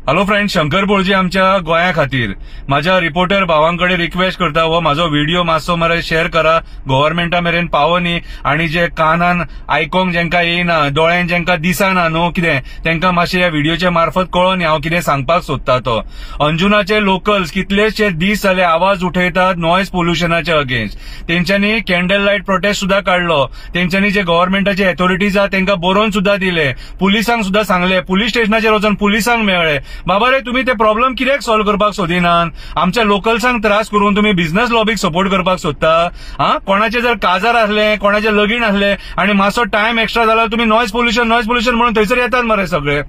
Hello friend, Shankar बोळजी आमच्या गोंया खातीर माझ्या रिपोर्टर भावांकडे रिक्वेस्ट करता हो माझो व्हिडिओ मातसो मरे शेअर करा, गव्हर्नमेंटा मेरेन पावनी आणि जे कानान आयकोंक जेंका येना, दोळ्यान जेंका दिसना न्हू कितें तेंका मातशें ह्या व्हिडिओच्या मार्फत कळोवन हांव कितें सांगपाक सोदता तो. अंजुनाचे लोकल्स कितलेशे दीस जाले आवाज उठयतात नॉयज पोल्युशनाचे अगेन्स्ट. तेंच्यांनी कॅन्डल लायट प्रोटेस्ट सुद्धा काढलो. तेंच्यांनी जे गव्हर्नमेंटाचे अथॉरिटीज आहा तेंका बरोवन सुद्धा दिले, पुलिसांक सुद्धा सांगले, पुलीस स्टेशनाचेर वचून पुलिसांक मेळ्ळे बाबा रे तुम्ही ते प्रॉब्लेम कित्याक सॉल्व्ह करपाक सोदिनात. आमच्या लोकल्सांक त्रास करून तुम्ही बिझनेस लॉबीक सपोर्ट करपाक सोदता. कोणाचे जर काजार असले, कोणाचे लगीन असले आणि मातसो टाइम एक्स्ट्रा जाल्यार तुम्ही नॉयज पोल्युशन म्हणून थंयसर येतात मरे सगळे.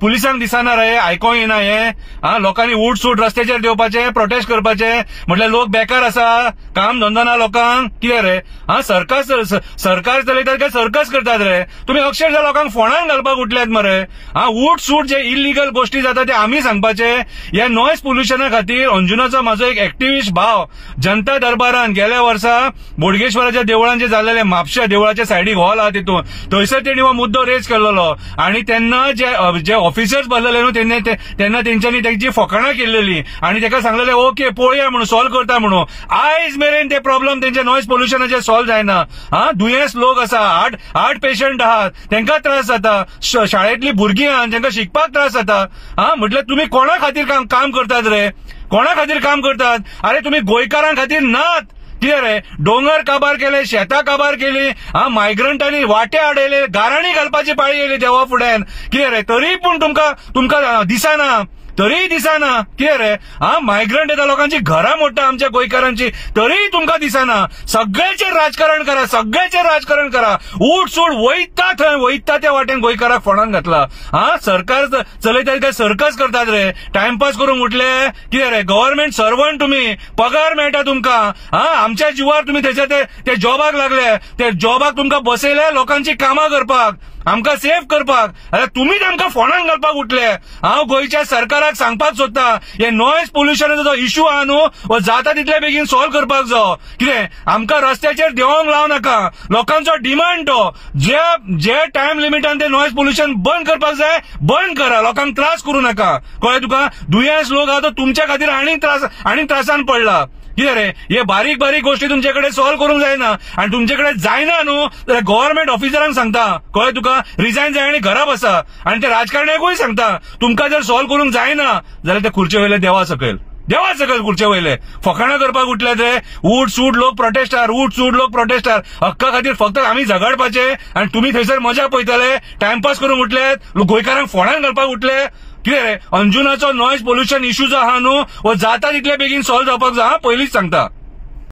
पुलिसांक दिसना रे, आयकोंक येना हे. लोकांनी उठ सूट रस्त्याचेर देवपाचे, प्रोटेस्ट करपाचे म्हटल्यार लोक बेकार आसा, काम धंदो ना लोकांक. कितें रे सरकार चलयतात काय सर्कस करतात रे. तुम्ही अक्षरशः लोकांक फोंडान घालपाक उठल्यात मरे. उठ सूट जे इलिगल गोष्टी जातात ते आमी सांगपाचे. ह्या नॉयज पोल्युशना खातीर अंजुनाचो म्हाजो एक एक्टिव्हिस्ट भाव जनता दरबारान गेल्या वर्सा बोडगेश्वराच्या देवळान जे जाल्लेले म्हापशा देवळाच्या सायडीक हॉल आहा तितून थंयसर तेणी हो मुद्दो रेज केल्लो आणि तेन्ना जे ऑफिसर्स बसलेले न्हू तेन्ना तेंच्यांनी तेंची फकाणां केल्लेली आणि तेका सांगलेले ओके पळोवया म्हणून सॉल्व्ह करता म्हणून. आयज मेरेन ते प्रॉब्लेम तेंचे नॉयज पोल्युशनाचे सॉल्व्ह जायना. दुयेंस लोक आसा, हार्ट पेशंट आहात, तेंका त्रास जाता, शाळेतली भुरगीं आहात जेंका शिकपाक त्रास जाता. म्हटल्यार तुम्ही कोणा खातीर काम करतात रे, कोणा खातीर काम करतात. अरे तुम्ही गोंयकारां खातीर नात. कितें रे दोंगर काबार केले, शेतां काबार केली, मायग्रंटांनी वाटे आडयले, गाराणी घालपाची पाळी येयली देवा फुड्यान. कितें रे तरी पूण तुमकां दिसना, तरी दिसना. कितें रे मायग्रंट येता, लोकांची घरां मोडटा आमच्या गोंयकारांची, तरी तुमकां दिसना. सगळ्याचेर राजकारण करा, सगळ्याचेर राजकारण करा. उठ सूट वयता त्या वाटेन गोंयकाराक फोंडान घातला. सरकार चलयतात काय सर्कस करतात रे, टाइमपास करूंक उठले. कितें रे गव्हर्नमेंट सर्वंट तुम्ही, पगार मेळटा तुमकां. आमच्या जिवार तुम्ही त्याच्या ते जॉबाक लागले, ते जॉबाक तुमकां बसयले लोकांची कामां करपाक, आमकां सेव्ह करपाक. अरे तुम्हीच आमकां फोंडान घालपाक उठले. हांव गोंयच्या सरकाराक सांगपाक सोदता हे नॉयज पोल्युशनाचो जो इश्यू आहा न्हू हो जाता तितले बेगीन सॉल्व्ह करपाक जाय. कितें आमकां रस्त्याचेर देवोंक लाव नाका. लोकांचो डिमांड तो जे टाइम लिमिटान ते नॉयज पोल्युशन बंद करपाक जाय, बंद करा. लोकांक त्रास करूं नाका. कळ्ळें तुका. दुयेंस लोक आहा तो तुमच्या खातीर आनीक त्रासान पडला. कितें रे हे बारीक बारीक गोष्टी तुमच्याकडे सॉल्व्ह करूंक जायना आणि तुमच्याकडे जायना न्हू जाल्यार गव्हर्नमेंट ऑफिसरांक सांगता. कळ्ळें तुका. रिजायन जाय आनी घरा बसा. आणि ते राजकारण्याकूय सांगता तुमकां जर सॉल्व्ह करूंक जायना जाल्यार ते खुर्चे वयले देवा सकयल खुर्चे वयले फकाणां करपाक उठल्यात रे. उठ सूट लोक प्रोटेस्टार हक्का खातीर फक्त आमी झगडपाचे आणि तुम्ही थंयसर मजा पळयताले, टाइमपास करूंक उठलेत, गोंयकारांक फोंडान घालपाक उठले. कितें रे अंजुनाचो नॉयज पोल्युशन इश्यू जो आहा न्हू हो जाता तितले बेगीन सॉल्व्ह जावपाक जाय. पयलींच सांगता.